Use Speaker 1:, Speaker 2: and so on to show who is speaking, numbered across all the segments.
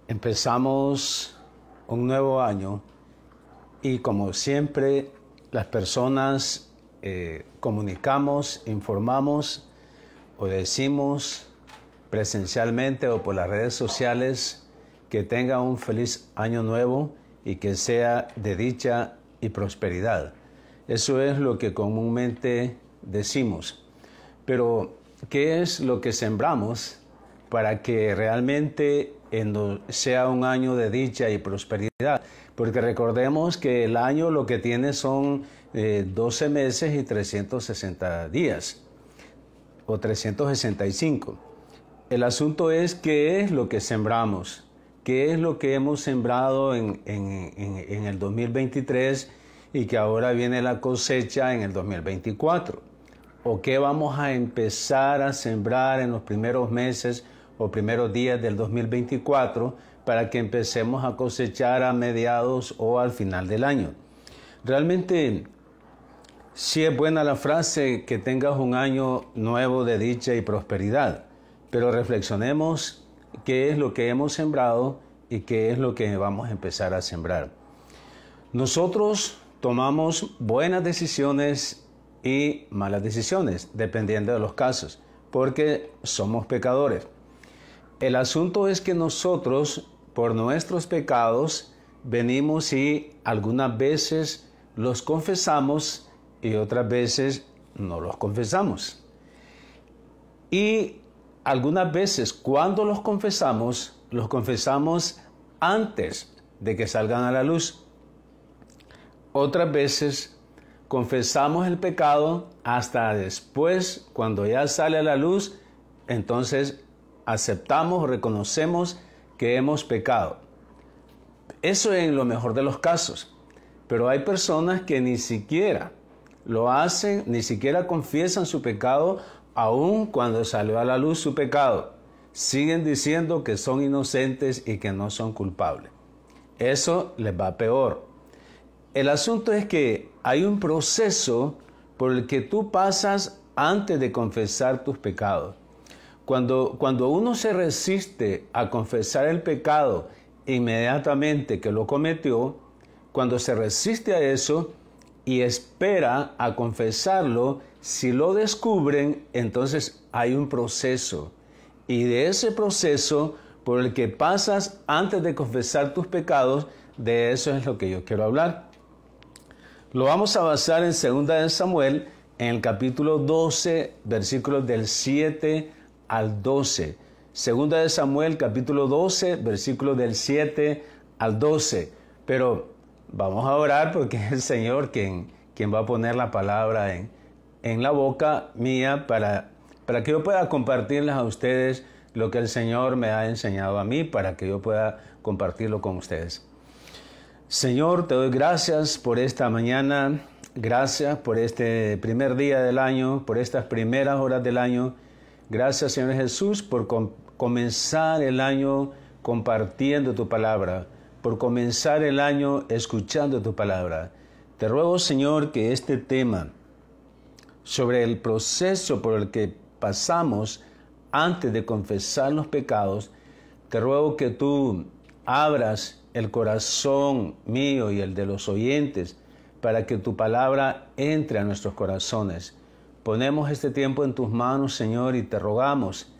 Speaker 1: Empezamos un nuevo año y como siempre las personas comunicamos, informamos o decimos presencialmente o por las redes sociales que tenga un feliz año nuevo y que sea de dicha y prosperidad. Eso es lo que comúnmente decimos. Pero, ¿qué es lo que sembramos para que realmente sea un año de dicha y prosperidad? Porque recordemos que el año lo que tiene son 12 meses y 360 días o 365. El asunto es qué es lo que sembramos, qué es lo que hemos sembrado en el 2023 y que ahora viene la cosecha en el 2024. O qué vamos a empezar a sembrar en los primeros meses o primeros días del 2024 para que empecemos a cosechar a mediados o al final del año. Realmente sí es buena la frase que tengas un año nuevo de dicha y prosperidad, pero reflexionemos qué es lo que hemos sembrado y qué es lo que vamos a empezar a sembrar. Nosotros tomamos buenas decisiones y malas decisiones, dependiendo de los casos, porque somos pecadores. El asunto es que nosotros, por nuestros pecados, venimos y algunas veces los confesamos y otras veces no los confesamos. Y algunas veces cuando los confesamos antes de que salgan a la luz. Otras veces confesamos el pecado hasta después, cuando ya sale a la luz, entonces aceptamos, reconocemos que hemos pecado. Eso es en lo mejor de los casos. Pero hay personas que ni siquiera lo hacen, ni siquiera confiesan su pecado, aun cuando salió a la luz su pecado. Siguen diciendo que son inocentes y que no son culpables. Eso les va peor. El asunto es que hay un proceso por el que tú pasas antes de confesar tus pecados. Cuando uno se resiste a confesar el pecado inmediatamente que lo cometió, cuando se resiste a eso y espera a confesarlo, si lo descubren, entonces hay un proceso. Y de ese proceso por el que pasas antes de confesar tus pecados, de eso es lo que yo quiero hablar. Lo vamos a basar en 2 de Samuel, en el capítulo 12, versículos del 7 al 12. 2 de Samuel, capítulo 12, versículos del 7 al 12. Pero vamos a orar porque es el Señor quien va a poner la palabra en la boca mía para que yo pueda compartirles a ustedes lo que el Señor me ha enseñado a mí, para que yo pueda compartirlo con ustedes. Señor, te doy gracias por esta mañana, gracias por este primer día del año, por estas primeras horas del año. Gracias, Señor Jesús, por comenzar el año compartiendo tu palabra, por comenzar el año escuchando tu palabra. Te ruego, Señor, que este tema sobre el proceso por el que pasamos antes de confesar los pecados, te ruego que tú abras el corazón mío y el de los oyentes para que tu palabra entre a nuestros corazones. Ponemos este tiempo en tus manos, Señor, y te rogamos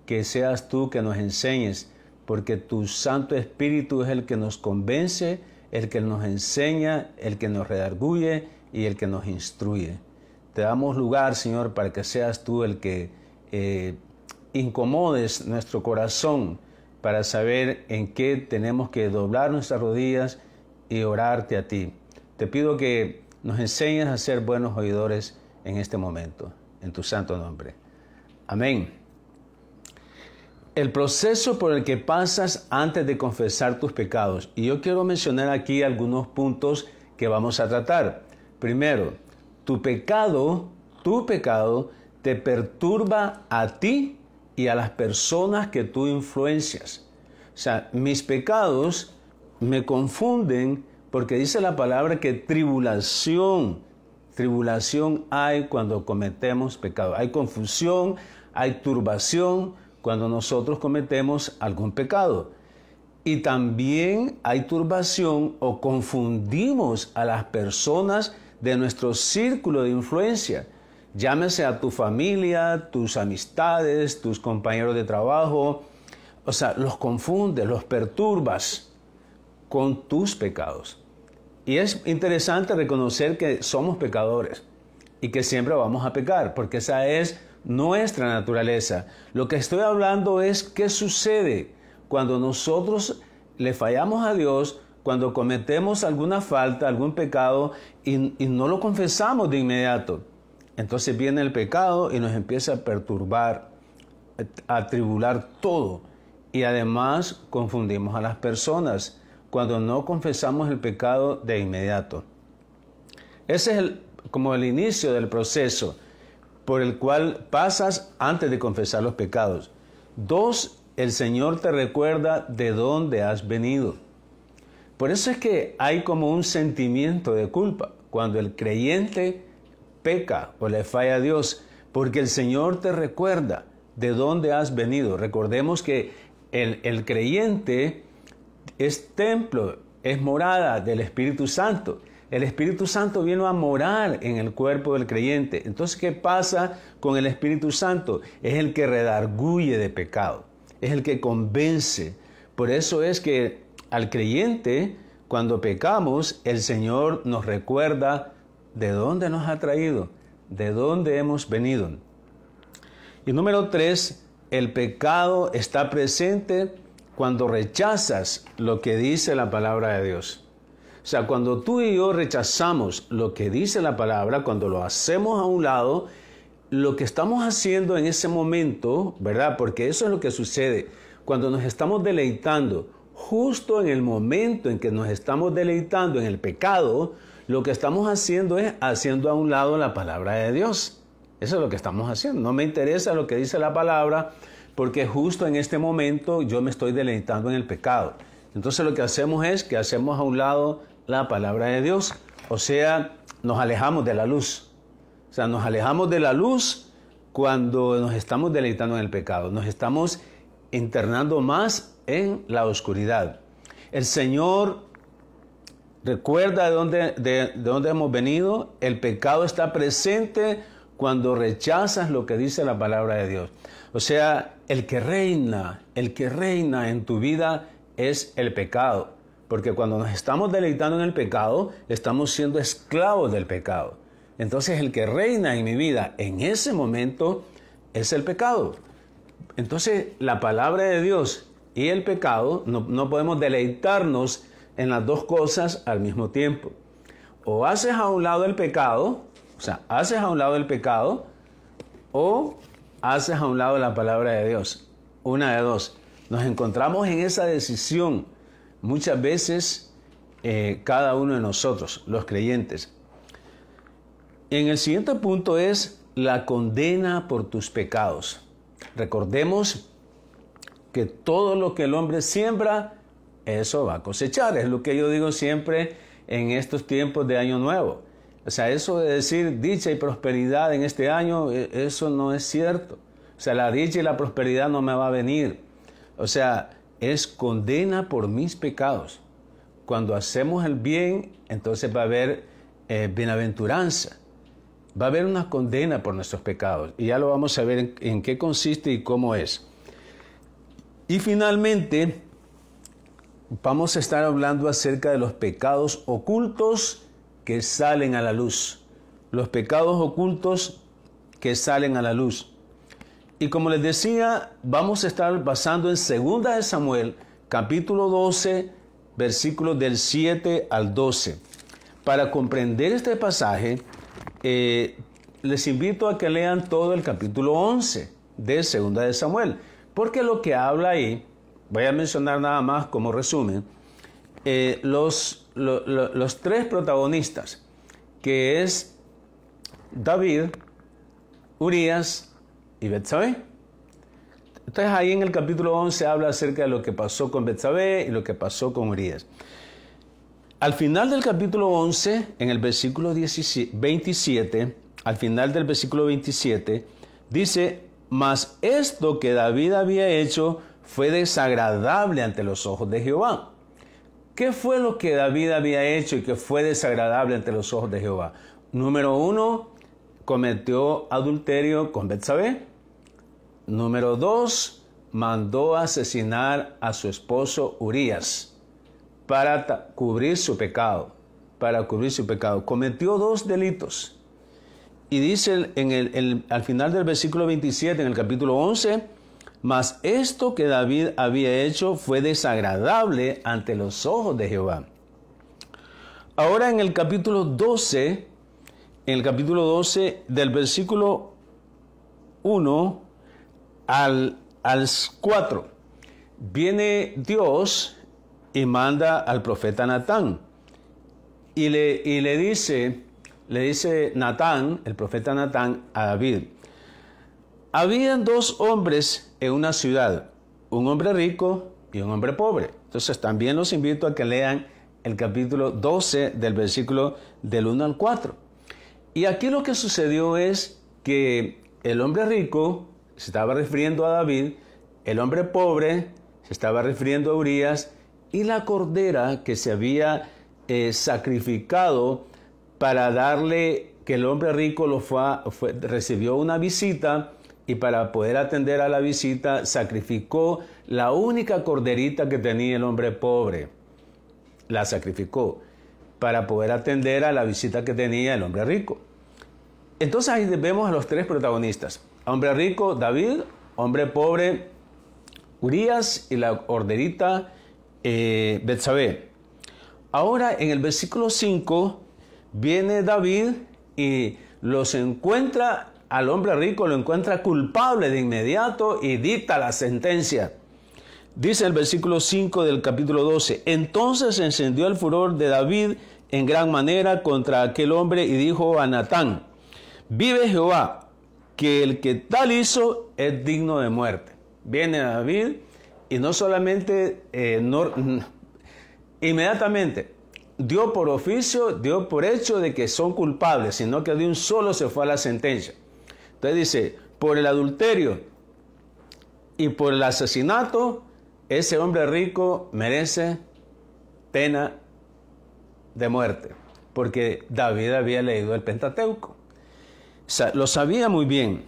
Speaker 1: que seas tú que nos enseñes, porque tu Santo Espíritu es el que nos convence, el que nos enseña, el que nos redarguye y el que nos instruye. Te damos lugar, Señor, para que seas tú el que incomodes nuestro corazón para saber en qué tenemos que doblar nuestras rodillas y orarte a ti. Te pido que nos enseñes a ser buenos oidores en este momento, en tu santo nombre. Amén. El proceso por el que pasas antes de confesar tus pecados. Y yo quiero mencionar aquí algunos puntos que vamos a tratar. Primero, tu pecado te perturba a ti y a las personas que tú influencias. O sea, mis pecados me confunden porque dice la palabra que tribulación hay cuando cometemos pecado. Hay confusión, hay turbación cuando nosotros cometemos algún pecado. Y también hay turbación o confundimos a las personas de nuestro círculo de influencia. Llámese a tu familia, tus amistades, tus compañeros de trabajo. O sea, los confundes, los perturbas con tus pecados. Y es interesante reconocer que somos pecadores y que siempre vamos a pecar, porque esa es nuestra naturaleza. Lo que estoy hablando es qué sucede cuando nosotros le fallamos a Dios, cuando cometemos alguna falta, algún pecado y no lo confesamos de inmediato. Entonces viene el pecado y nos empieza a perturbar, a atribular todo. Y además confundimos a las personas cuando no confesamos el pecado de inmediato. Ese es como el inicio del proceso por el cual pasas antes de confesar los pecados. 2, el Señor te recuerda de dónde has venido. Por eso es que hay como un sentimiento de culpa cuando el creyente peca o le falla a Dios, porque el Señor te recuerda de dónde has venido. Recordemos que el creyente es templo, es morada del Espíritu Santo. El Espíritu Santo vino a morar en el cuerpo del creyente. Entonces, ¿qué pasa con el Espíritu Santo? Es el que redarguye de pecado, es el que convence. Por eso es que al creyente, cuando pecamos, el Señor nos recuerda de dónde nos ha traído, de dónde hemos venido. Y número 3, el pecado está presente cuando rechazas lo que dice la palabra de Dios. O sea, cuando tú y yo rechazamos lo que dice la palabra, cuando lo hacemos a un lado, lo que estamos haciendo en ese momento, ¿verdad? Porque eso es lo que sucede. Cuando nos estamos deleitando, justo en el momento en que nos estamos deleitando en el pecado, lo que estamos haciendo es haciendo a un lado la palabra de Dios. Eso es lo que estamos haciendo. No me interesa lo que dice la palabra, porque justo en este momento yo me estoy deleitando en el pecado. Entonces lo que hacemos es que hacemos a un lado la palabra de Dios. O sea, nos alejamos de la luz. O sea, nos alejamos de la luz cuando nos estamos deleitando en el pecado. Nos estamos internando más en la oscuridad. El Señor recuerda de dónde hemos venido. El pecado está presente cuando rechazas lo que dice la palabra de Dios. O sea, el que reina en tu vida es el pecado. Porque cuando nos estamos deleitando en el pecado, estamos siendo esclavos del pecado. Entonces el que reina en mi vida en ese momento es el pecado. Entonces la palabra de Dios y el pecado, no podemos deleitarnos en las dos cosas al mismo tiempo. O haces a un lado el pecado, o sea, haces a un lado el pecado, o haces a un lado la palabra de Dios. Una de dos. Nos encontramos en esa decisión muchas veces cada uno de nosotros, los creyentes. En el siguiente punto es la condena por tus pecados. Recordemos que todo lo que el hombre siembra, eso va a cosechar. Es lo que yo digo siempre en estos tiempos de Año Nuevo. O sea, eso de decir dicha y prosperidad en este año, eso no es cierto. O sea, la dicha y la prosperidad no me va a venir. O sea, es condena por mis pecados. Cuando hacemos el bien, entonces va a haber bienaventuranza. Va a haber una condena por nuestros pecados. Y ya lo vamos a ver en qué consiste y cómo es. Y finalmente, vamos a estar hablando acerca de los pecados ocultos que salen a la luz. Los pecados ocultos que salen a la luz. Y como les decía, vamos a estar basando en 2 de Samuel, capítulo 12, versículos del 7 al 12. Para comprender este pasaje, les invito a que lean todo el capítulo 11 de 2 de Samuel. Porque lo que habla ahí, voy a mencionar nada más como resumen, los 3 protagonistas, que es David, Urías y Betsabé. Entonces ahí en el capítulo 11 habla acerca de lo que pasó con Betsabé y lo que pasó con Urías. Al final del capítulo 11, en el versículo 27, al final del versículo 27, dice: mas esto que David había hecho fue desagradable ante los ojos de Jehová. ¿Qué fue lo que David había hecho y que fue desagradable ante los ojos de Jehová? Número 1, cometió adulterio con Betsabé. Número 2, mandó asesinar a su esposo Urías para cubrir su pecado. Cometió 2 delitos. Y dice al final del versículo 27, en el capítulo 11, mas esto que David había hecho fue desagradable ante los ojos de Jehová. Ahora en el capítulo 12, del versículo 1 al 4, viene Dios y manda al profeta Natán. Y le dice Natán, el profeta Natán, a David: habían 2 hombres en una ciudad, un hombre rico y un hombre pobre. Entonces también los invito a que lean el capítulo 12 del versículo del 1 al 4. Y aquí lo que sucedió es que el hombre rico se estaba refiriendo a David, el hombre pobre se estaba refiriendo a Urías, y la cordera que se había sacrificado para darle, que el hombre rico recibió una visita, y para poder atender a la visita sacrificó la única corderita que tenía el hombre pobre. La sacrificó para poder atender a la visita que tenía el hombre rico. Entonces ahí vemos a los 3 protagonistas: hombre rico, David; hombre pobre, Urías; y la corderita, Betsabé. Ahora en el versículo 5 viene David y los encuentra, al hombre rico lo encuentra culpable de inmediato y dicta la sentencia. Dice el versículo 5 del capítulo 12: entonces se encendió el furor de David en gran manera contra aquel hombre y dijo a Natán: vive Jehová, que el que tal hizo es digno de muerte. Viene David y no solamente, inmediatamente dio por oficio, dio por hecho de que son culpables, sino que de un solo se fue a la sentencia. Entonces dice: por el adulterio y por el asesinato, ese hombre rico merece pena de muerte, porque David había leído el Pentateuco. Lo sabía muy bien.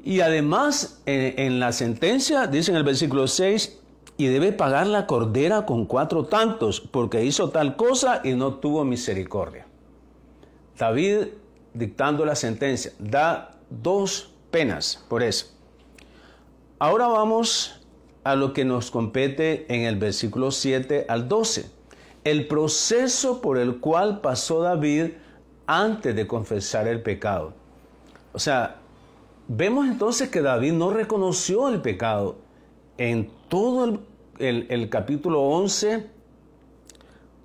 Speaker 1: Y además, en la sentencia, dice en el versículo 6, y debe pagar la cordera con 4 tantos, porque hizo tal cosa y no tuvo misericordia. David, dictando la sentencia, da 2 penas por eso. Ahora vamos a lo que nos compete en el versículo 7 al 12. El proceso por el cual pasó David antes de confesar el pecado. O sea, vemos entonces que David no reconoció el pecado. En todo el capítulo 11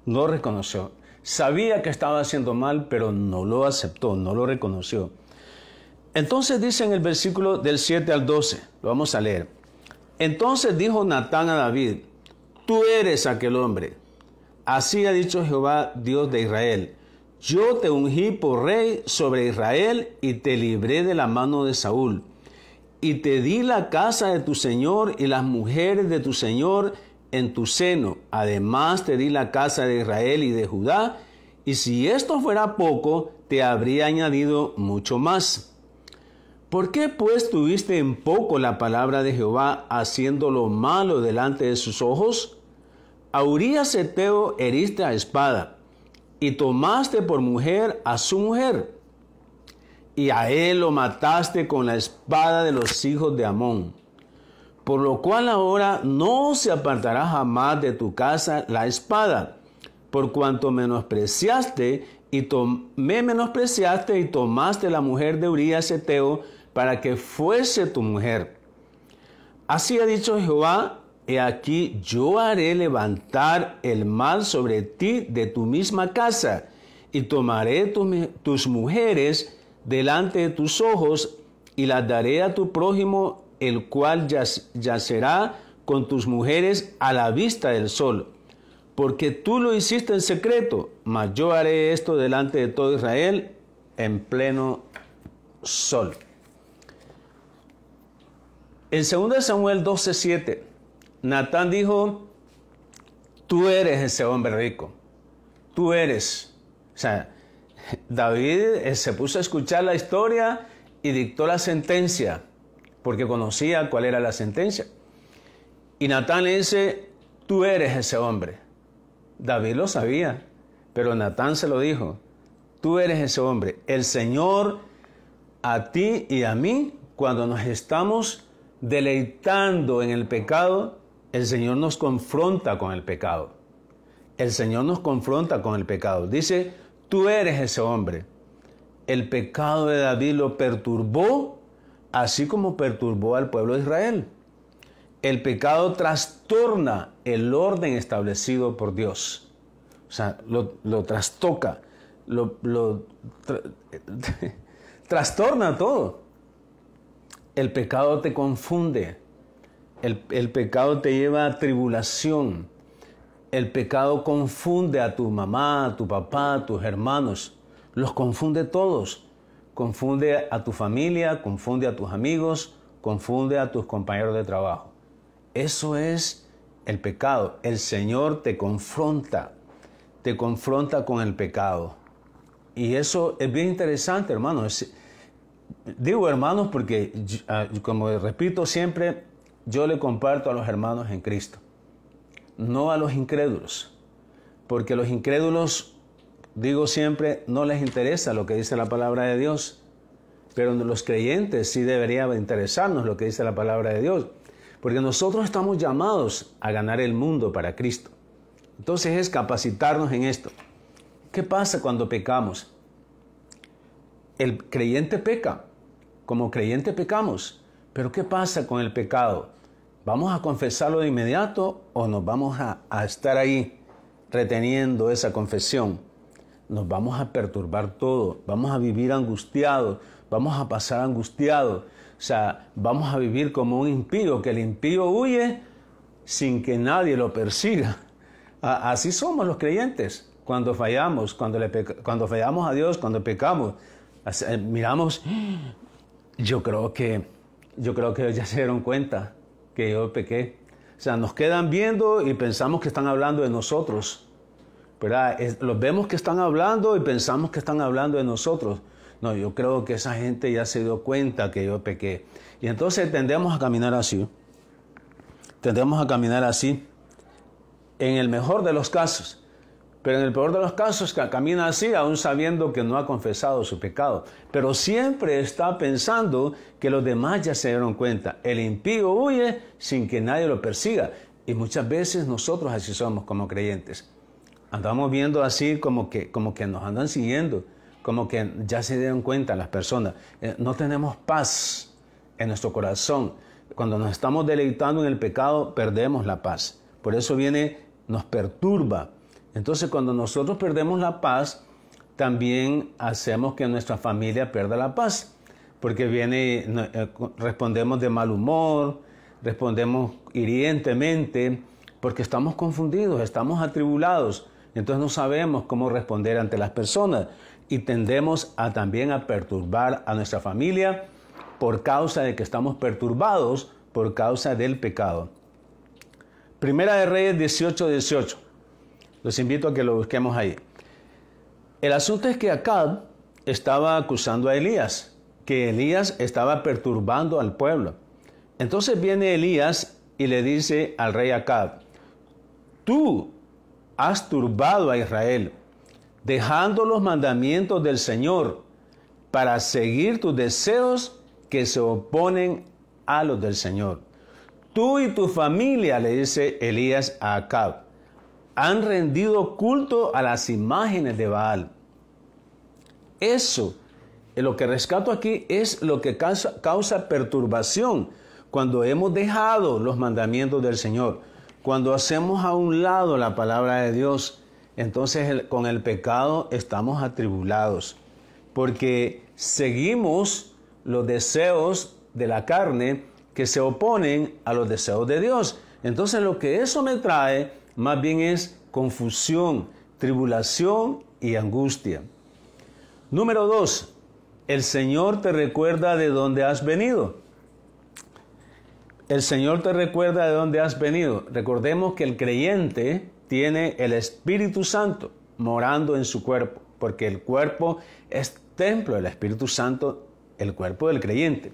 Speaker 1: no reconoció. Sabía que estaba haciendo mal, pero no lo aceptó, no lo reconoció. Entonces dice en el versículo del 7 al 12, lo vamos a leer. Entonces dijo Natán a David: tú eres aquel hombre. Así ha dicho Jehová, Dios de Israel: yo te ungí por rey sobre Israel y te libré de la mano de Saúl. Y te di la casa de tu señor y las mujeres de tu señor en tu seno. Además te di la casa de Israel y de Judá. Y si esto fuera poco, te habría añadido mucho más. ¿Por qué pues tuviste en poco la palabra de Jehová, haciendo lo malo delante de sus ojos? A Urías Heteo heriste a espada, y tomaste por mujer a su mujer, y a él lo mataste con la espada de los hijos de Amón. Por lo cual ahora no se apartará jamás de tu casa la espada, por cuanto me menospreciaste y tomaste la mujer de Urías Heteo para que fuese tu mujer. Así ha dicho Jehová: he aquí yo haré levantar el mal sobre ti de tu misma casa, y tomaré tus mujeres delante de tus ojos, y las daré a tu prójimo, el cual yacerá con tus mujeres a la vista del sol. Porque tú lo hiciste en secreto, mas yo haré esto delante de todo Israel en pleno sol. En 2 Samuel 12:7, Natán dijo, tú eres ese hombre rico, tú eres. O sea, David se puso a escuchar la historia y dictó la sentencia, porque conocía cuál era la sentencia. Y Natán le dice, tú eres ese hombre. David lo sabía, pero Natán se lo dijo, tú eres ese hombre. El Señor a ti y a mí, cuando nos estamos deleitando en el pecado, el Señor nos confronta con el pecado. El Señor nos confronta con el pecado. Dice, tú eres ese hombre. El pecado de David lo perturbó, así como perturbó al pueblo de Israel. El pecado trastorna el orden establecido por Dios. O sea, lo trastoca, trastorna todo. El pecado te confunde. El pecado te lleva a tribulación. El pecado confunde a tu mamá, a tu papá, a tus hermanos. Los confunde todos. Confunde a tu familia, confunde a tus amigos, confunde a tus compañeros de trabajo. Eso es el pecado. El Señor te confronta con el pecado. Y eso es bien interesante, hermanos. Digo hermanos porque, como repito siempre, yo le comparto a los hermanos en Cristo, no a los incrédulos, porque los incrédulos, digo siempre, no les interesa lo que dice la palabra de Dios, pero los creyentes sí debería interesarnos lo que dice la palabra de Dios, porque nosotros estamos llamados a ganar el mundo para Cristo. Entonces es capacitarnos en esto. ¿Qué pasa cuando pecamos? El creyente peca, como creyente pecamos, pero ¿qué pasa con el pecado? ¿Vamos a confesarlo de inmediato o nos vamos a estar ahí reteniendo esa confesión? Nos vamos a perturbar todo, vamos a vivir angustiados, vamos a pasar angustiados, o sea, vamos a vivir como un impío, que el impío huye sin que nadie lo persiga. Así somos los creyentes cuando fallamos, cuando fallamos a Dios, cuando pecamos. Miramos, yo creo que ya se dieron cuenta que yo pequé. O sea, nos quedan viendo y pensamos que están hablando de nosotros, ¿verdad? Los vemos que están hablando y pensamos que están hablando de nosotros. No, yo creo que esa gente ya se dio cuenta que yo pequé. Y entonces tendemos a caminar así. Tendemos a caminar así. En el mejor de los casos. Pero en el peor de los casos camina así, aún sabiendo que no ha confesado su pecado. Pero siempre está pensando que los demás ya se dieron cuenta. El impío huye sin que nadie lo persiga. Y muchas veces nosotros así somos como creyentes. Andamos viendo así como que nos andan siguiendo. Como que ya se dieron cuenta las personas. No tenemos paz en nuestro corazón. Cuando nos estamos deleitando en el pecado, perdemos la paz. Por eso nos perturba. Entonces, cuando nosotros perdemos la paz, también hacemos que nuestra familia pierda la paz. Porque respondemos de mal humor, respondemos hirientemente, porque estamos confundidos, estamos atribulados. Entonces no sabemos cómo responder ante las personas. Y tendemos también a perturbar a nuestra familia por causa de que estamos perturbados por causa del pecado. Primera de Reyes 18:18. Los invito a que lo busquemos ahí. El asunto es que Acab estaba acusando a Elías, que Elías estaba perturbando al pueblo. Entonces viene Elías y le dice al rey Acab, tú has turbado a Israel, dejando los mandamientos del Señor para seguir tus deseos que se oponen a los del Señor. Tú y tu familia, le dice Elías a Acab, han rendido culto a las imágenes de Baal. Eso, lo que rescato aquí, es lo que causa perturbación cuando hemos dejado los mandamientos del Señor, cuando hacemos a un lado la palabra de Dios. Entonces con el pecado estamos atribulados, porque seguimos los deseos de la carne que se oponen a los deseos de Dios. Entonces lo que eso me trae más bien es confusión, tribulación y angustia. Número 2, el Señor te recuerda de dónde has venido. el Señor te recuerda de dónde has venido. Recordemos que el creyente tiene el Espíritu Santo morando en su cuerpo, porque el cuerpo es templo del Espíritu Santo, el cuerpo del creyente.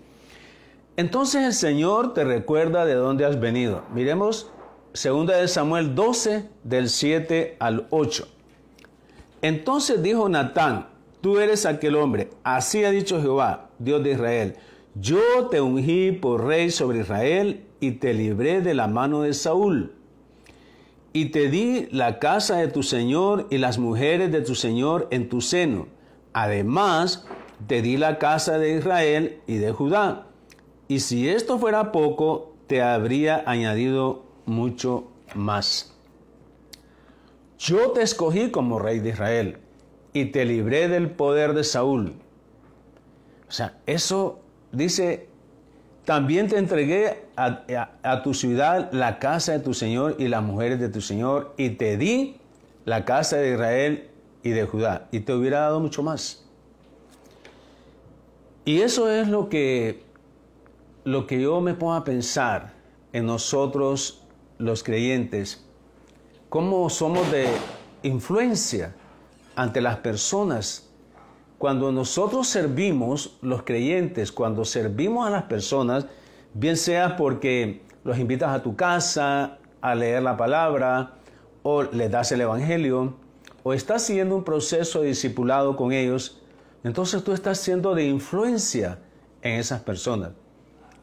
Speaker 1: Entonces el Señor te recuerda de dónde has venido. Miremos 2 Samuel 12, del 7 al 8. Entonces dijo Natán: tú eres aquel hombre, así ha dicho Jehová, Dios de Israel. Yo te ungí por rey sobre Israel y te libré de la mano de Saúl. Y te di la casa de tu señor y las mujeres de tu señor en tu seno. Además, te di la casa de Israel y de Judá. Y si esto fuera poco, te habría añadido mucho más. Yo te escogí como rey de Israel y te libré del poder de Saúl. O sea, eso dice: también te entregué a tu ciudad la casa de tu señor y las mujeres de tu señor, y te di la casa de Israel y de Judá, y te hubiera dado mucho más. Y eso es lo que yo me pongo a pensar en nosotros los creyentes, cómo somos de influencia ante las personas. Cuando nosotros servimos, los creyentes, cuando servimos a las personas, bien sea porque los invitas a tu casa a leer la palabra, o les das el evangelio, o estás siguiendo un proceso de discipulado con ellos, entonces tú estás siendo de influencia en esas personas.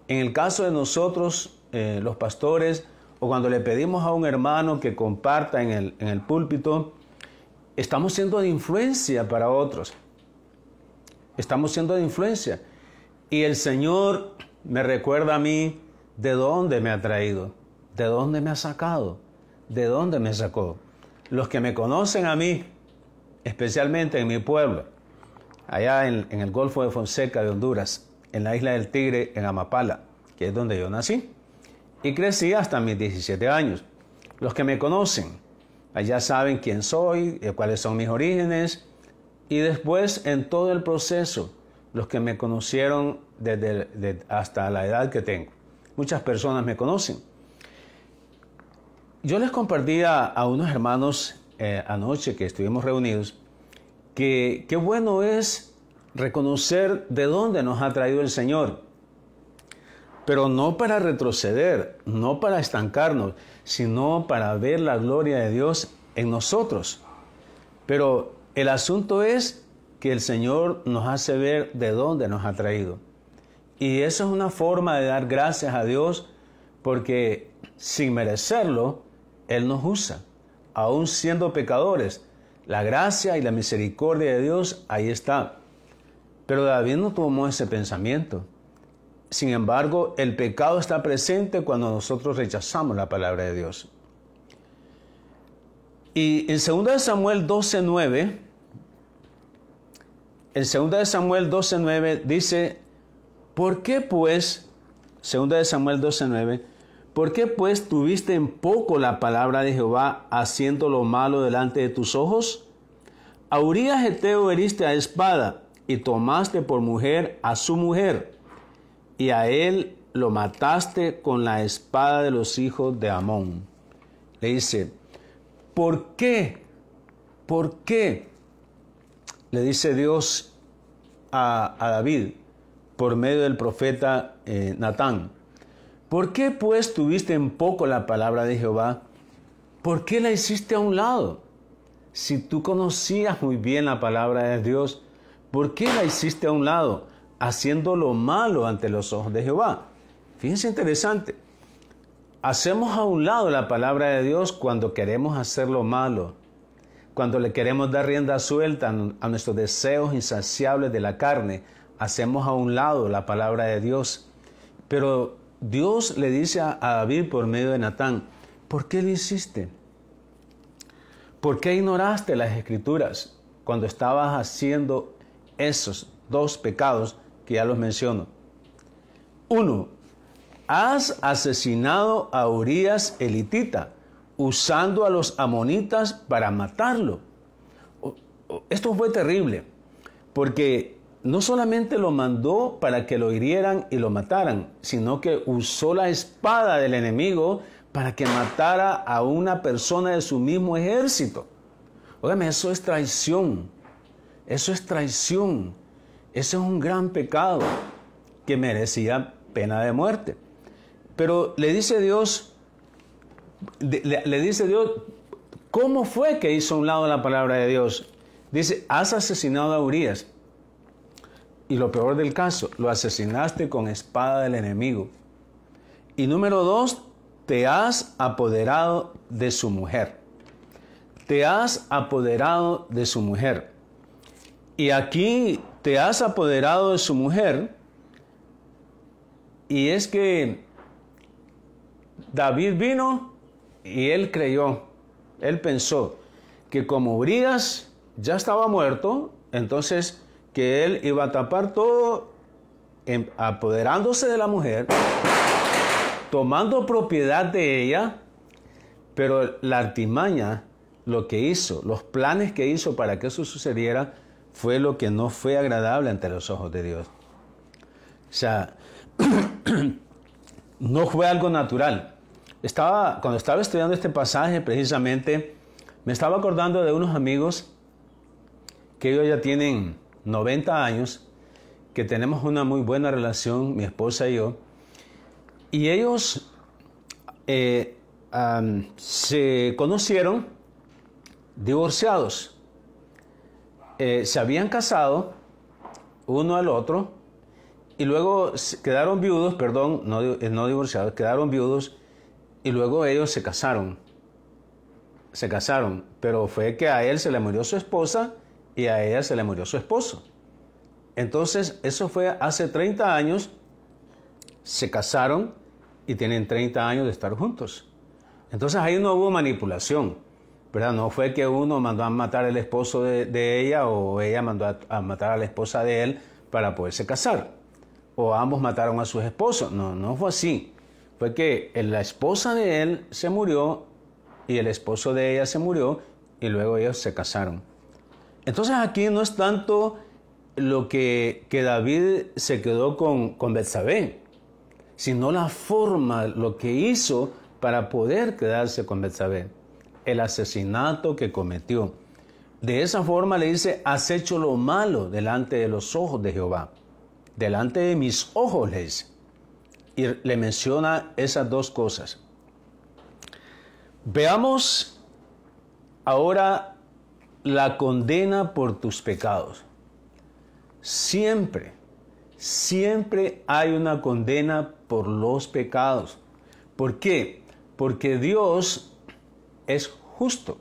Speaker 1: En el caso de nosotros, los pastores, o cuando le pedimos a un hermano que comparta en el púlpito, estamos siendo de influencia para otros. Estamos siendo de influencia. Y el Señor me recuerda a mí de dónde me ha traído, de dónde me ha sacado, de dónde me sacó. Los que me conocen a mí, especialmente en mi pueblo, allá en el Golfo de Fonseca de Honduras, en la isla del Tigre, en Amapala, que es donde yo nací, y crecí hasta mis 17 años. Los que me conocen, allá saben quién soy, cuáles son mis orígenes, y después en todo el proceso, los que me conocieron hasta la edad que tengo. Muchas personas me conocen. Yo les compartí a unos hermanos anoche que estuvimos reunidos, que qué bueno es reconocer de dónde nos ha traído el Señor, pero no para retroceder, no para estancarnos, sino para ver la gloria de Dios en nosotros. Pero el asunto es que el Señor nos hace ver de dónde nos ha traído. Y eso es una forma de dar gracias a Dios, porque sin merecerlo, Él nos usa. Aún siendo pecadores, la gracia y la misericordia de Dios ahí está. Pero David no tomó ese pensamiento. Sin embargo, el pecado está presente cuando nosotros rechazamos la palabra de Dios. Y en 2 Samuel 12:9, en 2 Samuel 12:9 dice: ¿por qué pues, 2 Samuel 12:9, por qué pues tuviste en poco la palabra de Jehová haciendo lo malo delante de tus ojos? A Urías Heteo heriste a espada y tomaste por mujer a su mujer, y a él lo mataste con la espada de los hijos de Amón. Le dice: ¿por qué? ¿Por qué? Le dice Dios a David por medio del profeta Natán. ¿Por qué pues tuviste en poco la palabra de Jehová? ¿Por qué la hiciste a un lado? Si tú conocías muy bien la palabra de Dios, ¿por qué la hiciste a un lado, haciendo lo malo ante los ojos de Jehová? Fíjense, interesante. Hacemos a un lado la palabra de Dios cuando queremos hacer lo malo, cuando le queremos dar rienda suelta a nuestros deseos insaciables de la carne. Hacemos a un lado la palabra de Dios. Pero Dios le dice a David por medio de Natán: ¿por qué lo hiciste? ¿Por qué ignoraste las Escrituras cuando estabas haciendo esos dos pecados que ya los menciono? 1. Has asesinado a Urías elitita, usando a los amonitas para matarlo. Esto fue terrible, porque no solamente lo mandó para que lo hirieran y lo mataran, sino que usó la espada del enemigo para que matara a una persona de su mismo ejército. Óigame, eso es traición. Eso es traición. Eso es un gran pecado que merecía pena de muerte. Pero le dice Dios, ¿cómo fue que hizo a un lado la palabra de Dios? Dice, has asesinado a Urías. Y lo peor del caso, lo asesinaste con espada del enemigo. Y número 2, te has apoderado de su mujer. Te has apoderado de su mujer. Y aquí te has apoderado de su mujer. Y es que David vino y él creyó. Él pensó que como Urías ya estaba muerto, entonces que él iba a tapar todo, apoderándose de la mujer, tomando propiedad de ella, pero la artimaña, lo que hizo, los planes que hizo para que eso sucediera, fue lo que no fue agradable ante los ojos de Dios. O sea, no fue algo natural. Cuando estaba estudiando este pasaje, precisamente, me estaba acordando de unos amigos que ellos ya tienen 90 años, que tenemos una muy buena relación, mi esposa y yo, y ellos se conocieron divorciados. Se habían casado uno al otro y luego quedaron viudos, perdón, no divorciados, quedaron viudos y luego ellos se casaron. Se casaron, pero fue que a él se le murió su esposa y a ella se le murió su esposo. Entonces, eso fue hace 30 años, se casaron y tienen 30 años de estar juntos. Entonces, ahí no hubo manipulación, ¿verdad? No fue que uno mandó a matar al esposo de ella o ella mandó a matar a la esposa de él para poderse casar. O ambos mataron a sus esposos. No, no fue así. Fue que la esposa de él se murió y el esposo de ella se murió y luego ellos se casaron. Entonces aquí no es tanto lo que David se quedó con Betsabé, sino la forma, lo que hizo para poder quedarse con Betsabé, el asesinato que cometió. De esa forma le dice, has hecho lo malo delante de los ojos de Jehová, delante de mis ojos, le dice. Y le menciona esas dos cosas. Veamos ahora la condena por tus pecados. Siempre hay una condena por los pecados. ¿Por qué? Porque Dios es justo.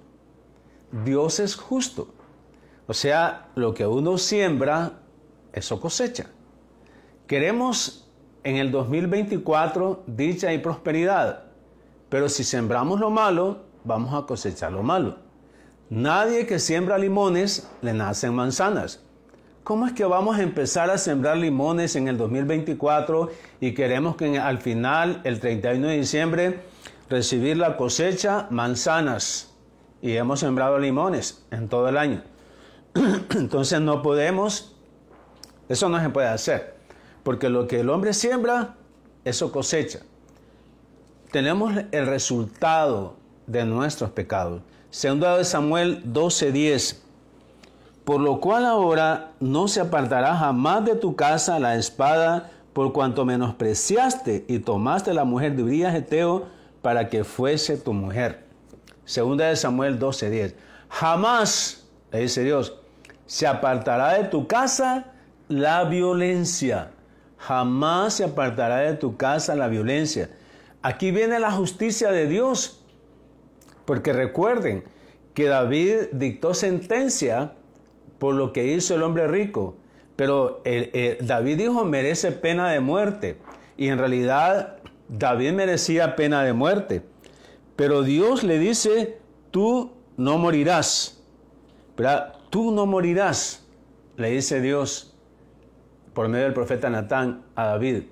Speaker 1: Dios es justo. O sea, lo que uno siembra, eso cosecha. Queremos en el 2024 dicha y prosperidad, pero si sembramos lo malo, vamos a cosechar lo malo. Nadie que siembra limones le nacen manzanas. ¿Cómo es que vamos a empezar a sembrar limones en el 2024 y queremos que al final, el 31 de diciembre, recibir la cosecha manzanas? Y hemos sembrado limones en todo el año. Entonces no podemos, eso no se puede hacer, porque lo que el hombre siembra, eso cosecha. Tenemos el resultado de nuestros pecados. Segunda de Samuel 12:10. Por lo cual ahora no se apartará jamás de tu casa la espada, por cuanto menospreciaste y tomaste la mujer de Urías Heteo para que fuese tu mujer. Segunda de Samuel 12:10. Jamás, le dice Dios, se apartará de tu casa la violencia. Jamás se apartará de tu casa la violencia. Aquí viene la justicia de Dios. Porque recuerden que David dictó sentencia por lo que hizo el hombre rico. Pero David dijo merece pena de muerte. Y en realidad David merecía pena de muerte. Pero Dios le dice, tú no morirás. ¿Verdad? Tú no morirás, le dice Dios por medio del profeta Natán a David.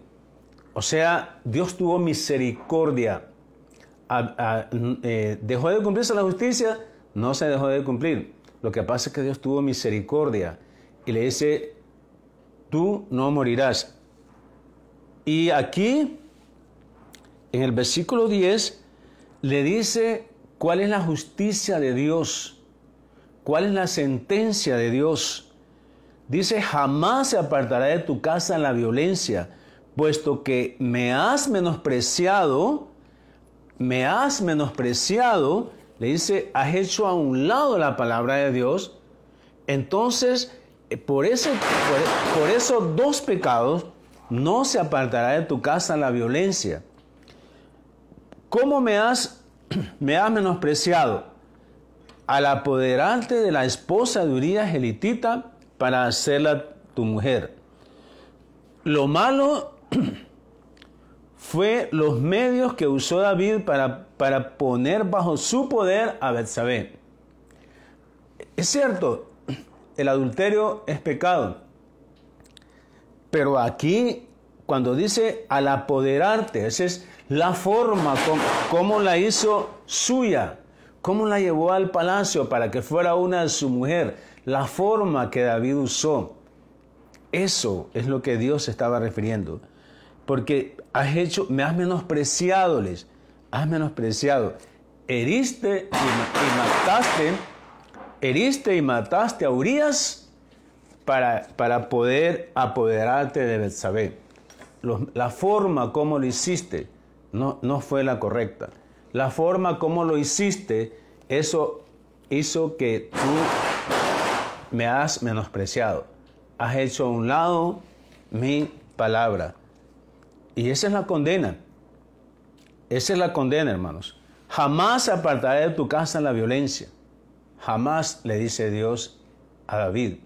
Speaker 1: O sea, Dios tuvo misericordia. ¿Dejó de cumplirse la justicia? No se dejó de cumplir. Lo que pasa es que Dios tuvo misericordia y le dice, tú no morirás. Y aquí, en el versículo 10, le dice cuál es la justicia de Dios, cuál es la sentencia de Dios. Dice, jamás se apartará de tu casa la violencia, puesto que me has menospreciado, le dice, has hecho a un lado la palabra de Dios. Entonces, por esos dos pecados, no se apartará de tu casa la violencia. ¿Cómo me has menospreciado? Al apoderarte de la esposa de Urías elitita para hacerla tu mujer. Lo malo fue los medios que usó David para poner bajo su poder a Betsabé. Es cierto, el adulterio es pecado, pero aquí cuando dice al apoderarte, esa es la forma como la hizo suya, cómo la llevó al palacio para que fuera una de su mujer, la forma que David usó. Eso es lo que Dios estaba refiriendo. Porque me has menospreciado, has menospreciado. Heriste y mataste a Urías para poder apoderarte de Betsabé. La forma como lo hiciste no fue la correcta. La forma como lo hiciste, eso hizo que tú me has menospreciado. Has hecho a un lado mi palabra. Y esa es la condena. Esa es la condena, hermanos. Jamás se apartará de tu casa la violencia. Jamás, le dice Dios a David.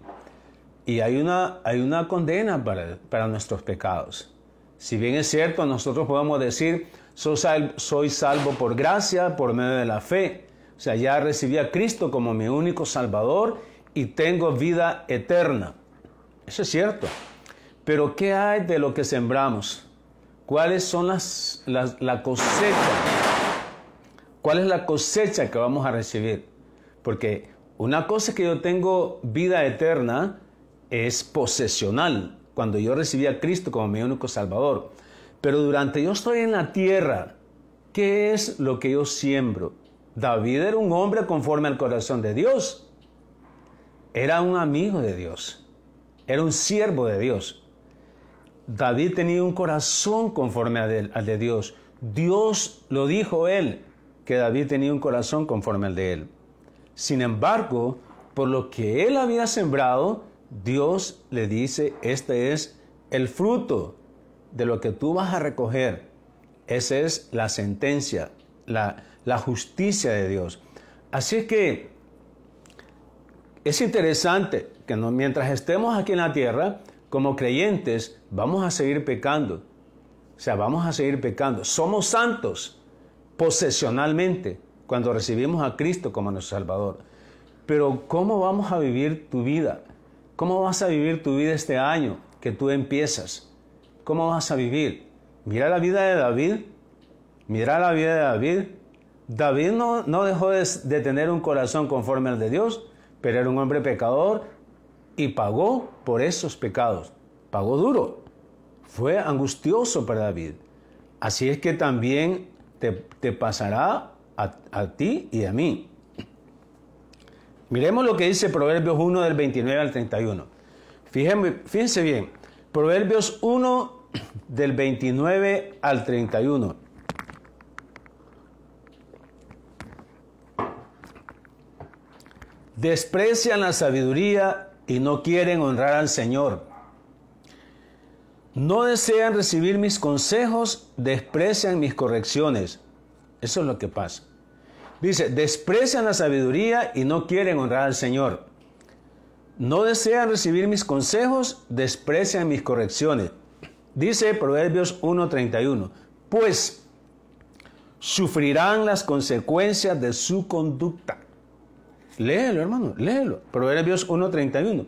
Speaker 1: Y hay una condena para nuestros pecados. Si bien es cierto, nosotros podemos decir, soy salvo por gracia, por medio de la fe. O sea, ya recibí a Cristo como mi único Salvador y tengo vida eterna. Eso es cierto. Pero ¿qué hay de lo que sembramos? ¿Cuáles son la cosecha? ¿Cuál es la cosecha que vamos a recibir? Porque una cosa es que yo tengo vida eterna es posesional, cuando yo recibí a Cristo como mi único Salvador. Pero durante yo estoy en la tierra, ¿qué es lo que yo siembro? David era un hombre conforme al corazón de Dios. Era un amigo de Dios. Era un siervo de Dios. David tenía un corazón conforme al de Dios. Dios lo dijo él, que David tenía un corazón conforme al de él. Sin embargo, por lo que él había sembrado, Dios le dice, este es el fruto de lo que tú vas a recoger. Esa es la sentencia, la justicia de Dios. Así es que es interesante que mientras estemos aquí en la tierra, como creyentes, vamos a seguir pecando. O sea, vamos a seguir pecando. Somos santos posesionalmente cuando recibimos a Cristo como nuestro Salvador. Pero ¿cómo vamos a vivir tu vida? ¿Cómo vas a vivir tu vida este año que tú empiezas? ¿Cómo vas a vivir? Mira la vida de David. Mira la vida de David. David no dejó de tener un corazón conforme al de Dios, pero era un hombre pecador y pagó por esos pecados. Pagó duro. Fue angustioso para David. Así es que también te pasará a ti y a mí. Miremos lo que dice Proverbios 1 del 29 al 31. Fíjense bien. Proverbios 1 del 29 al 31. Desprecian la sabiduría y no quieren honrar al Señor. No desean recibir mis consejos, desprecian mis correcciones. Eso es lo que pasa. Dice, desprecian la sabiduría y no quieren honrar al Señor. No desean recibir mis consejos, desprecian mis correcciones. Dice Proverbios 1:31, pues sufrirán las consecuencias de su conducta. Léelo, hermano, léelo. Proverbios 1:31.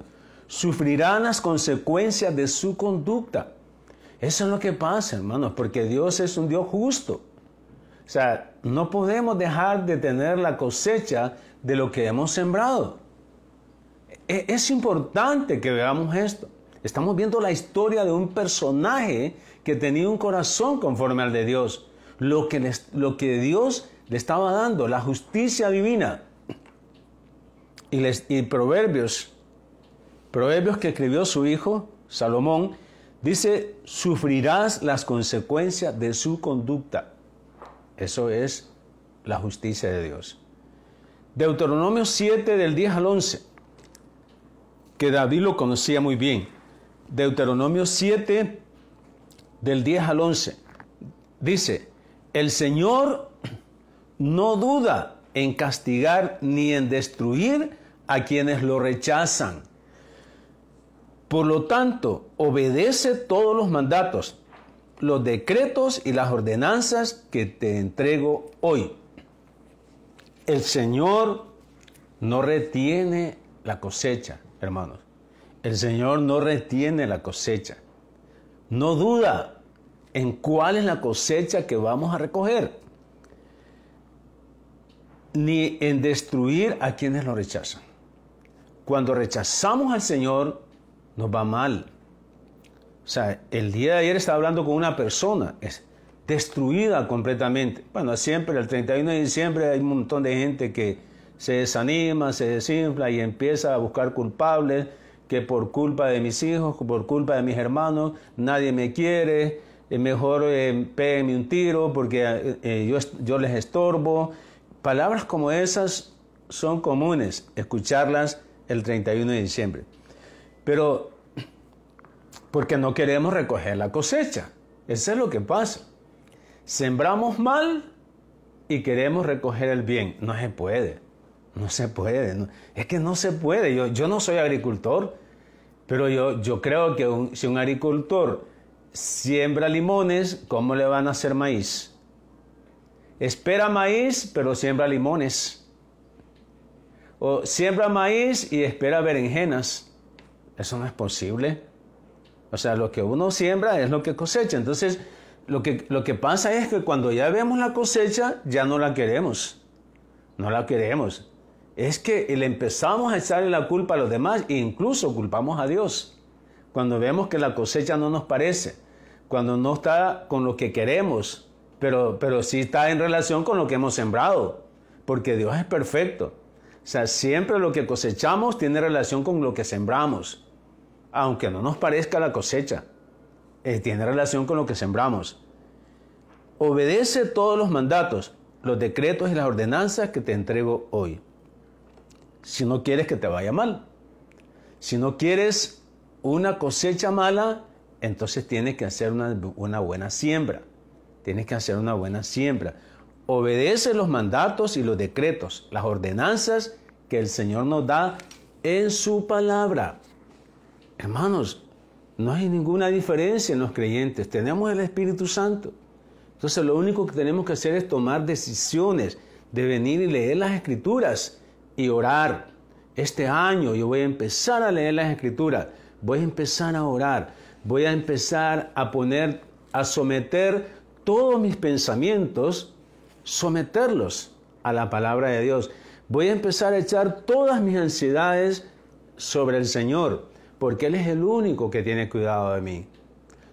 Speaker 1: Sufrirán las consecuencias de su conducta. Eso es lo que pasa, hermanos, porque Dios es un Dios justo. O sea, no podemos dejar de tener la cosecha de lo que hemos sembrado. Es importante que veamos esto. Estamos viendo la historia de un personaje que tenía un corazón conforme al de Dios. Lo que Dios le estaba dando, la justicia divina. Y Proverbios que escribió su hijo, Salomón, dice, sufrirás las consecuencias de su conducta. Eso es la justicia de Dios. Deuteronomio 7 del 10 al 11, que David lo conocía muy bien. Deuteronomio 7 del 10 al 11, dice, el Señor no duda en castigar ni en destruir a quienes lo rechazan. Por lo tanto, obedece todos los mandatos, los decretos y las ordenanzas que te entrego hoy. El Señor no retiene la cosecha, hermanos. El Señor no retiene la cosecha. No duda en cuál es la cosecha que vamos a recoger, ni en destruir a quienes lo rechazan. Cuando rechazamos al Señor, nos va mal. O sea, el día de ayer estaba hablando con una persona, es destruida completamente. Bueno, siempre el 31 de diciembre hay un montón de gente que se desanima, se desinfla y empieza a buscar culpables, que por culpa de mis hijos, por culpa de mis hermanos, nadie me quiere, mejor péguenme un tiro porque yo les estorbo. Palabras como esas son comunes escucharlas el 31 de diciembre. Pero porque no queremos recoger la cosecha. Eso es lo que pasa. Sembramos mal y queremos recoger el bien. No se puede. No se puede. No. Es que no se puede. Yo no soy agricultor, pero yo creo que si un agricultor siembra limones, ¿cómo le van a hacer maíz? Espera maíz, pero siembra limones. O siembra maíz y espera berenjenas. Eso no es posible. O sea, lo que uno siembra es lo que cosecha. Entonces, lo que pasa es que cuando ya vemos la cosecha, ya no la queremos. No la queremos. Es que le empezamos a echarle la culpa a los demás e incluso culpamos a Dios. Cuando vemos que la cosecha no nos parece, cuando no está con lo que queremos, pero sí está en relación con lo que hemos sembrado, porque Dios es perfecto. O sea, siempre lo que cosechamos tiene relación con lo que sembramos. Aunque no nos parezca la cosecha, tiene relación con lo que sembramos. Obedece todos los mandatos, los decretos y las ordenanzas que te entrego hoy. Si no quieres que te vaya mal, si no quieres una cosecha mala, entonces tienes que hacer una buena siembra. Tienes que hacer una buena siembra. Obedece los mandatos y los decretos, las ordenanzas que el Señor nos da en su palabra. Hermanos, no hay ninguna diferencia en los creyentes. Tenemos el Espíritu Santo. Entonces lo único que tenemos que hacer es tomar decisiones de venir y leer las Escrituras y orar. Este año yo voy a empezar a leer las Escrituras. Voy a empezar a orar. Voy a empezar a someter todos mis pensamientos, someterlos a la palabra de Dios. Voy a empezar a echar todas mis ansiedades sobre el Señor, porque Él es el único que tiene cuidado de mí.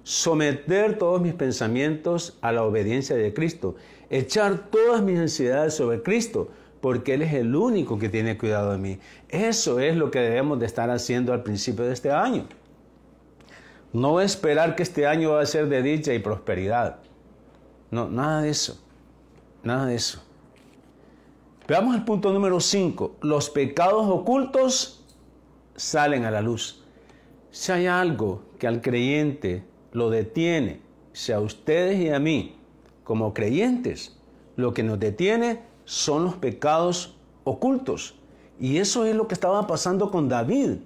Speaker 1: Someter todos mis pensamientos a la obediencia de Cristo. Echar todas mis ansiedades sobre Cristo, porque Él es el único que tiene cuidado de mí. Eso es lo que debemos de estar haciendo al principio de este año. No esperar que este año va a ser de dicha y prosperidad. No, nada de eso. Nada de eso. Veamos el punto número 5. Los pecados ocultos salen a la luz. Si hay algo que al creyente lo detiene, si a ustedes y a mí, como creyentes, lo que nos detiene son los pecados ocultos. Y eso es lo que estaba pasando con David.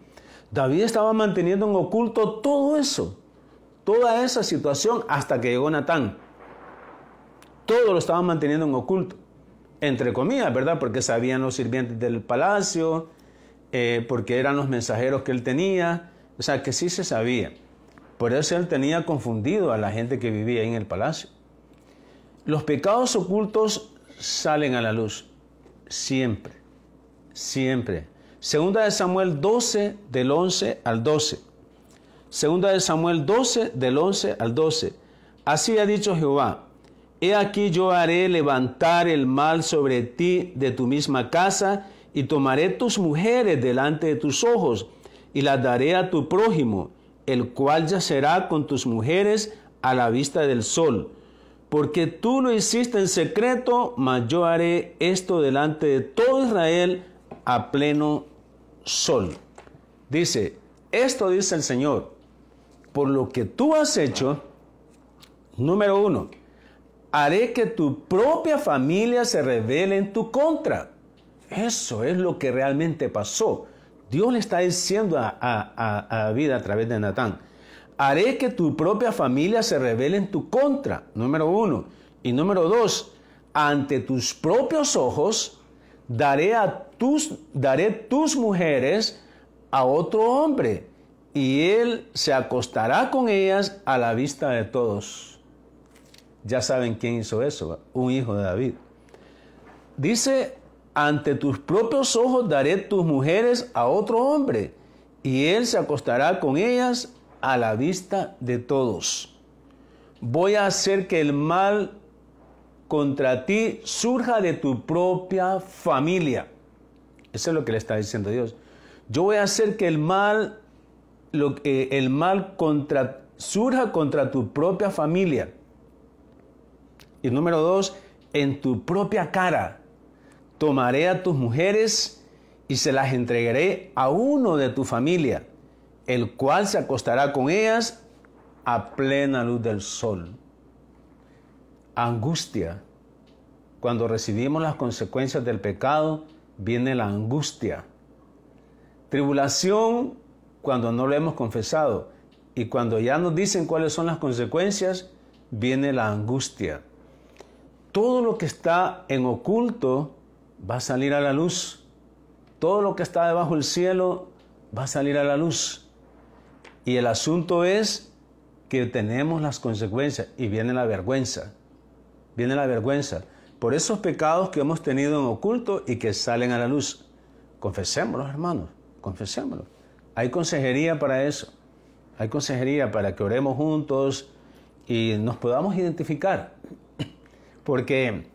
Speaker 1: David estaba manteniendo en oculto todo eso, toda esa situación hasta que llegó Natán. Todo lo estaba manteniendo en oculto, entre comillas, ¿verdad? Porque sabían los sirvientes del palacio, porque eran los mensajeros que él tenía. O sea, que sí se sabía. Por eso él tenía confundido a la gente que vivía ahí en el palacio. Los pecados ocultos salen a la luz. Siempre. Siempre. Segunda de Samuel 12, del 11 al 12. Segunda de Samuel 12, del 11 al 12. Así ha dicho Jehová: He aquí yo haré levantar el mal sobre ti de tu misma casa, y tomaré tus mujeres delante de tus ojos, y las daré a tu prójimo, el cual yacerá con tus mujeres a la vista del sol. Porque tú lo hiciste en secreto, mas yo haré esto delante de todo Israel a pleno sol. Dice, esto dice el Señor: por lo que tú has hecho, número 1, haré que tu propia familia se rebele en tu contra. Eso es lo que realmente pasó. Dios le está diciendo a David a través de Natán: haré que tu propia familia se rebele en tu contra, número 1. Y número 2, ante tus propios ojos daré tus mujeres a otro hombre, y él se acostará con ellas a la vista de todos. Ya saben quién hizo eso, un hijo de David. Dice, ante tus propios ojos daré tus mujeres a otro hombre, y él se acostará con ellas a la vista de todos. Voy a hacer que el mal contra ti surja de tu propia familia. Eso es lo que le está diciendo Dios. Yo voy a hacer que el mal surja contra tu propia familia. Y número 2, en tu propia cara tomaré a tus mujeres y se las entregaré a uno de tu familia, el cual se acostará con ellas a plena luz del sol. Angustia. Cuando recibimos las consecuencias del pecado, viene la angustia. Tribulación, cuando no lo hemos confesado. Y cuando ya nos dicen cuáles son las consecuencias, viene la angustia. Todo lo que está en oculto va a salir a la luz. Todo lo que está debajo del cielo va a salir a la luz. Y el asunto es que tenemos las consecuencias y viene la vergüenza. Viene la vergüenza por esos pecados que hemos tenido en oculto y que salen a la luz. Confesémoslos, hermanos, confesémoslos. Hay consejería para eso. Hay consejería para que oremos juntos y nos podamos identificar. Porque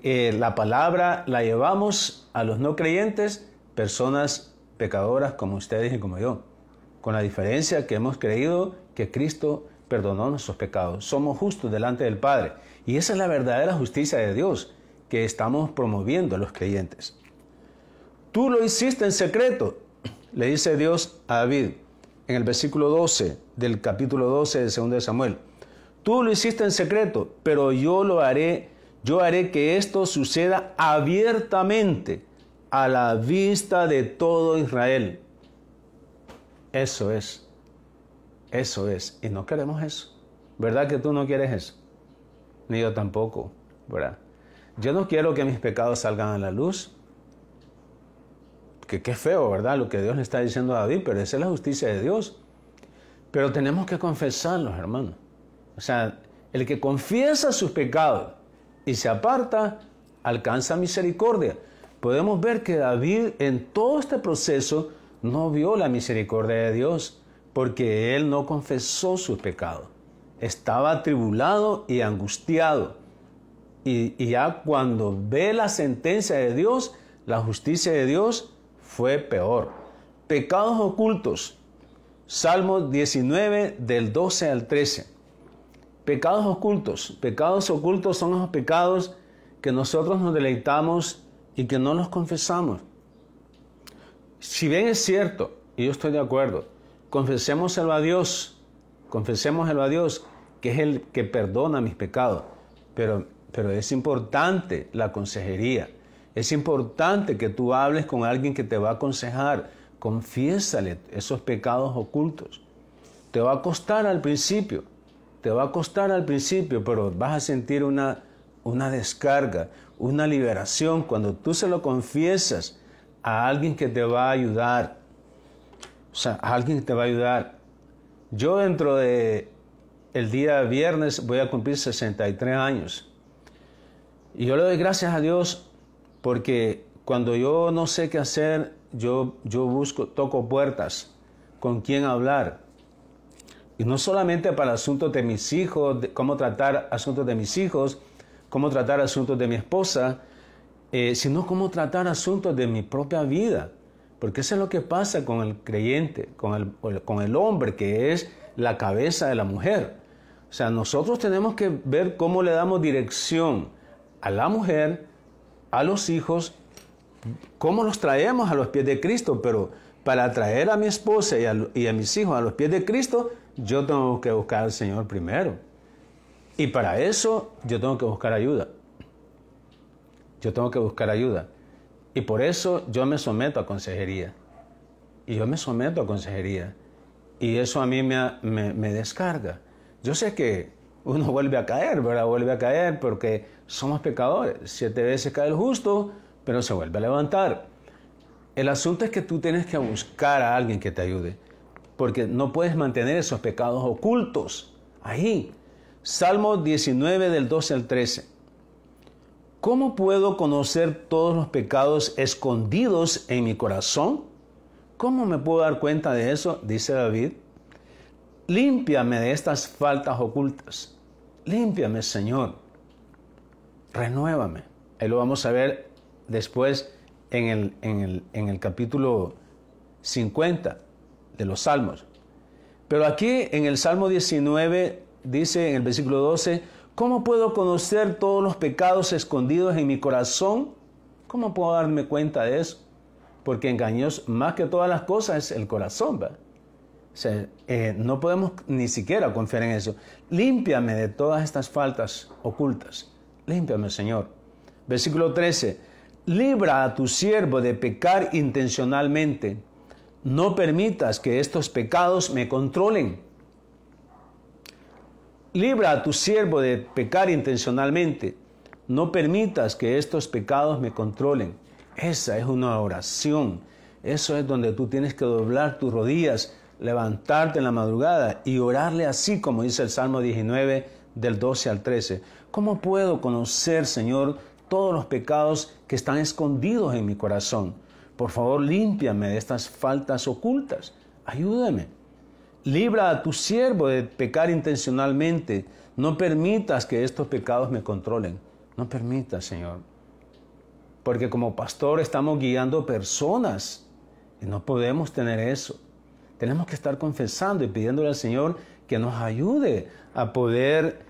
Speaker 1: la palabra la llevamos a los no creyentes, personas pecadoras como ustedes y como yo, con la diferencia que hemos creído que Cristo perdonó nuestros pecados. Somos justos delante del Padre. Y esa es la verdadera justicia de Dios que estamos promoviendo a los creyentes. Tú lo hiciste en secreto, le dice Dios a David en el versículo 12 del capítulo 12 de 2 de Samuel. Tú lo hiciste en secreto, pero yo haré que esto suceda abiertamente a la vista de todo Israel. Eso es. Y no queremos eso. ¿Verdad que tú no quieres eso? Ni yo tampoco, ¿verdad? Yo no quiero que mis pecados salgan a la luz. Que qué feo, ¿verdad? Lo que Dios le está diciendo a David, pero esa es la justicia de Dios. Pero tenemos que confesarlos, hermanos. O sea, el que confiesa sus pecados y se aparta, alcanza misericordia. Podemos ver que David en todo este proceso no vio la misericordia de Dios, porque él no confesó sus pecados. Estaba atribulado y angustiado. Y ya cuando ve la sentencia de Dios, la justicia de Dios fue peor. Pecados ocultos. Salmos 19 del 12 al 13. Pecados ocultos. Pecados ocultos son los pecados que nosotros nos deleitamos y que no los confesamos. Si bien es cierto, y yo estoy de acuerdo, confesémoselo a Dios, que es el que perdona mis pecados, pero es importante la consejería, es importante que tú hables con alguien que te va a aconsejar, confiésale esos pecados ocultos. Te va a costar al principio, pero vas a sentir una descarga, una liberación cuando tú se lo confiesas a alguien que te va a ayudar. O sea, a alguien que te va a ayudar. Yo dentro de el día viernes voy a cumplir 63 años. Y yo le doy gracias a Dios porque cuando yo no sé qué hacer, yo toco puertas. con quién hablar. Y no solamente para asuntos de mis hijos, cómo tratar asuntos de mis hijos, cómo tratar asuntos de mi esposa, sino cómo tratar asuntos de mi propia vida. Porque eso es lo que pasa con el creyente, con el hombre, que es la cabeza de la mujer. O sea, nosotros tenemos que ver cómo le damos dirección a la mujer, a los hijos, cómo los traemos a los pies de Cristo. Pero para traer a mi esposa y a mis hijos a los pies de Cristo, yo tengo que buscar al Señor primero. Y para eso yo tengo que buscar ayuda. Yo tengo que buscar ayuda. Y por eso yo me someto a consejería. Y yo me someto a consejería. Y eso a mí me descarga. Yo sé que uno vuelve a caer, ¿verdad? Vuelve a caer porque somos pecadores. 7 veces cae el justo, pero se vuelve a levantar. El asunto es que tú tienes que buscar a alguien que te ayude. Porque no puedes mantener esos pecados ocultos ahí. Salmo 19 del 12 al 13. ¿Cómo puedo conocer todos los pecados escondidos en mi corazón? ¿Cómo me puedo dar cuenta de eso? Dice David. Límpiame de estas faltas ocultas. Límpiame, Señor. Renuévame. Ahí lo vamos a ver después en el capítulo 50 de los Salmos. Pero aquí en el Salmo 19 dice en el versículo 12, ¿cómo puedo conocer todos los pecados escondidos en mi corazón? ¿Cómo puedo darme cuenta de eso? Porque engañoso más que todas las cosas es el corazón, ¿verdad? O sea, no podemos ni siquiera confiar en eso. Límpiame de todas estas faltas ocultas. Límpiame, Señor. Versículo 13. Libra a tu siervo de pecar intencionalmente. No permitas que estos pecados me controlen. Libra a tu siervo de pecar intencionalmente. No permitas que estos pecados me controlen. Esa es una oración. Eso es donde tú tienes que doblar tus rodillas, levantarte en la madrugada y orarle así como dice el Salmo 19 del 12 al 13. ¿Cómo puedo conocer, Señor, todos los pecados que están escondidos en mi corazón? Por favor, límpiame de estas faltas ocultas. Ayúdame. Libra a tu siervo de pecar intencionalmente. No permitas que estos pecados me controlen. No permitas, Señor. Porque como pastor estamos guiando personas y no podemos tener eso. Tenemos que estar confesando y pidiéndole al Señor que nos ayude a poder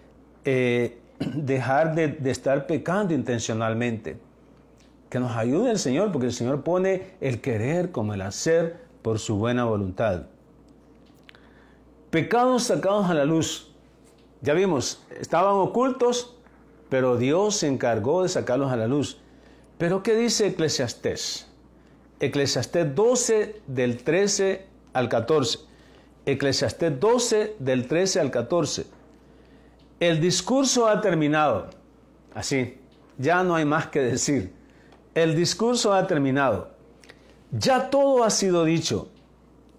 Speaker 1: dejar de estar pecando intencionalmente. Que nos ayude el Señor, porque el Señor pone el querer como el hacer por su buena voluntad. Pecados sacados a la luz. Ya vimos, estaban ocultos, pero Dios se encargó de sacarlos a la luz. Pero ¿qué dice Eclesiastés? Eclesiastés 12 del 13 al 14. Eclesiastés 12 del 13 al 14. El discurso ha terminado. Así, ya no hay más que decir. El discurso ha terminado. Ya todo ha sido dicho.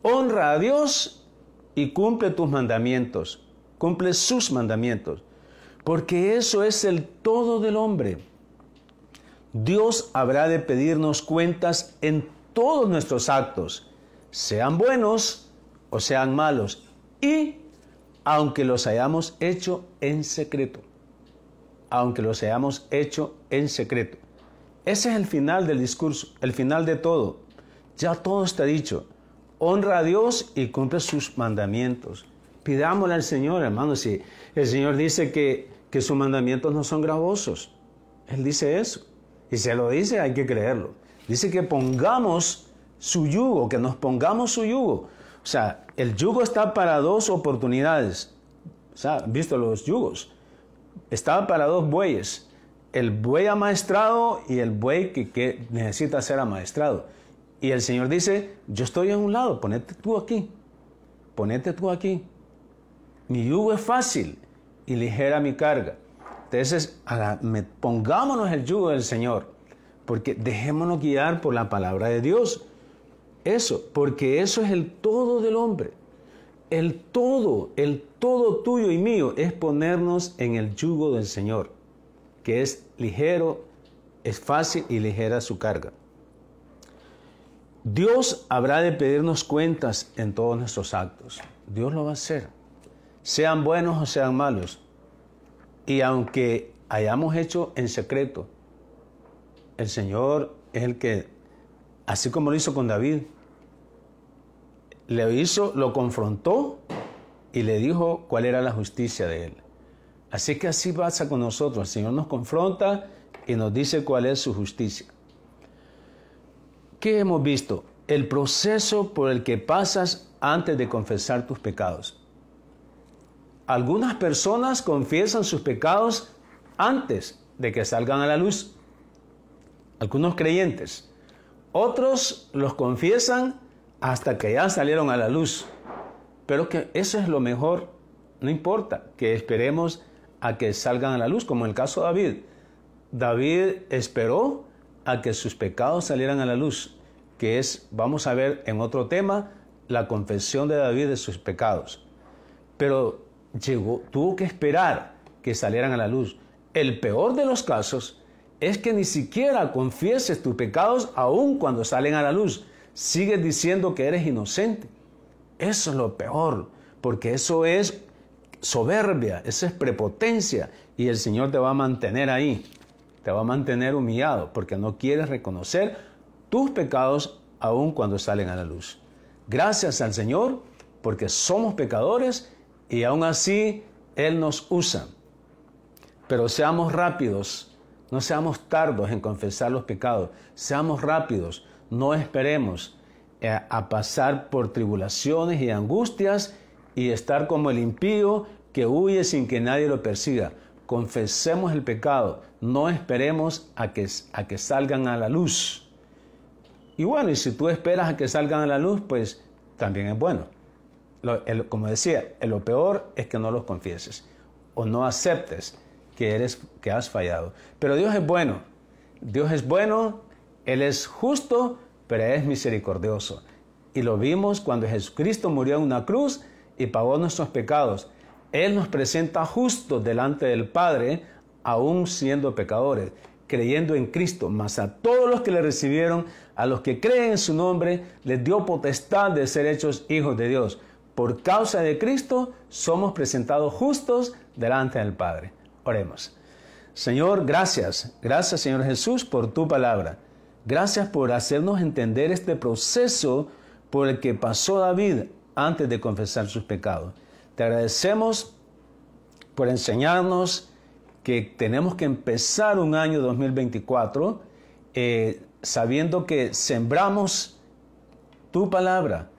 Speaker 1: Honra a Dios y cumple tus mandamientos. Cumple sus mandamientos. Porque eso es el todo del hombre. Dios habrá de pedirnos cuentas en todos nuestros actos, sean buenos o sean malos, y aunque los hayamos hecho en secreto. Aunque los hayamos hecho en secreto. Ese es el final del discurso, el final de todo. Ya todo está dicho. Honra a Dios y cumple sus mandamientos. Pidámosle al Señor, hermanos. Si el Señor dice que sus mandamientos no son gravosos, Él dice eso. Y si lo dice, hay que creerlo. Dice que pongamos su yugo, que nos pongamos su yugo. O sea, el yugo está para 2 oportunidades. O sea, ¿han visto los yugos? Está para 2 bueyes. El buey amaestrado y el buey que necesita ser amaestrado. Y el Señor dice, yo estoy en un lado, ponete tú aquí. Ponete tú aquí. Mi yugo es fácil y ligera mi carga. Entonces, pongámonos el yugo del Señor, porque dejémonos guiar por la palabra de Dios. Eso, porque eso es el todo del hombre. El todo tuyo y mío es ponernos en el yugo del Señor, que es ligero, es fácil y ligera su carga. Dios habrá de pedirnos cuentas en todos nuestros actos. Dios lo va a hacer, sean buenos o sean malos. Y aunque hayamos hecho en secreto, el Señor es el que, así como lo hizo con David, lo confrontó y le dijo cuál era la justicia de él. Así que así pasa con nosotros. El Señor nos confronta y nos dice cuál es su justicia. ¿Qué hemos visto? El proceso por el que pasas antes de confesar tus pecados. Algunas personas confiesan sus pecados antes de que salgan a la luz. Algunos creyentes. Otros los confiesan hasta que ya salieron a la luz. Pero que eso es lo mejor. No importa que esperemos a que salgan a la luz, como en el caso de David. David esperó a que sus pecados salieran a la luz, que es, vamos a ver en otro tema, la confesión de David de sus pecados. Pero tuvo que esperar que salieran a la luz. El peor de los casos es que ni siquiera confieses tus pecados aun cuando salen a la luz. Sigues diciendo que eres inocente. Eso es lo peor, porque eso es soberbia, eso es prepotencia, y el Señor te va a mantener ahí, te va a mantener humillado, porque no quieres reconocer tus pecados aun cuando salen a la luz. Gracias al Señor, porque somos pecadores y aún así Él nos usa. Pero seamos rápidos, no seamos tardos en confesar los pecados, seamos rápidos, no esperemos a pasar por tribulaciones y angustias y estar como el impío que huye sin que nadie lo persiga. Confesemos el pecado, no esperemos a que salgan a la luz. Y bueno, y si tú esperas a que salgan a la luz, pues también es bueno. Como decía, lo peor es que no los confieses o no aceptes que has fallado. Pero Dios es bueno. Dios es bueno, Él es justo, pero es misericordioso. Y lo vimos cuando Jesucristo murió en una cruz y pagó nuestros pecados. Él nos presenta justos delante del Padre, aún siendo pecadores, creyendo en Cristo. Mas a todos los que le recibieron, a los que creen en su nombre, les dio potestad de ser hechos hijos de Dios. Por causa de Cristo, somos presentados justos delante del Padre. Oremos. Señor, gracias. Gracias, Señor Jesús, por tu palabra. Gracias por hacernos entender este proceso por el que pasó David antes de confesar sus pecados. Te agradecemos por enseñarnos que tenemos que empezar un año 2024 sabiendo que sembramos tu palabra,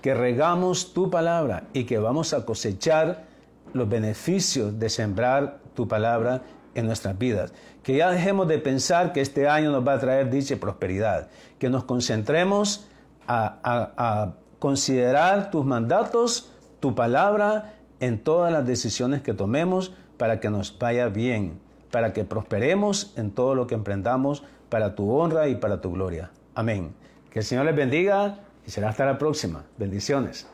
Speaker 1: que regamos tu palabra y que vamos a cosechar los beneficios de sembrar tu palabra en nuestras vidas. Que ya dejemos de pensar que este año nos va a traer dicha y prosperidad. Que nos concentremos a considerar tus mandatos, tu palabra en todas las decisiones que tomemos para que nos vaya bien, para que prosperemos en todo lo que emprendamos para tu honra y para tu gloria. Amén. Que el Señor les bendiga y será hasta la próxima. Bendiciones.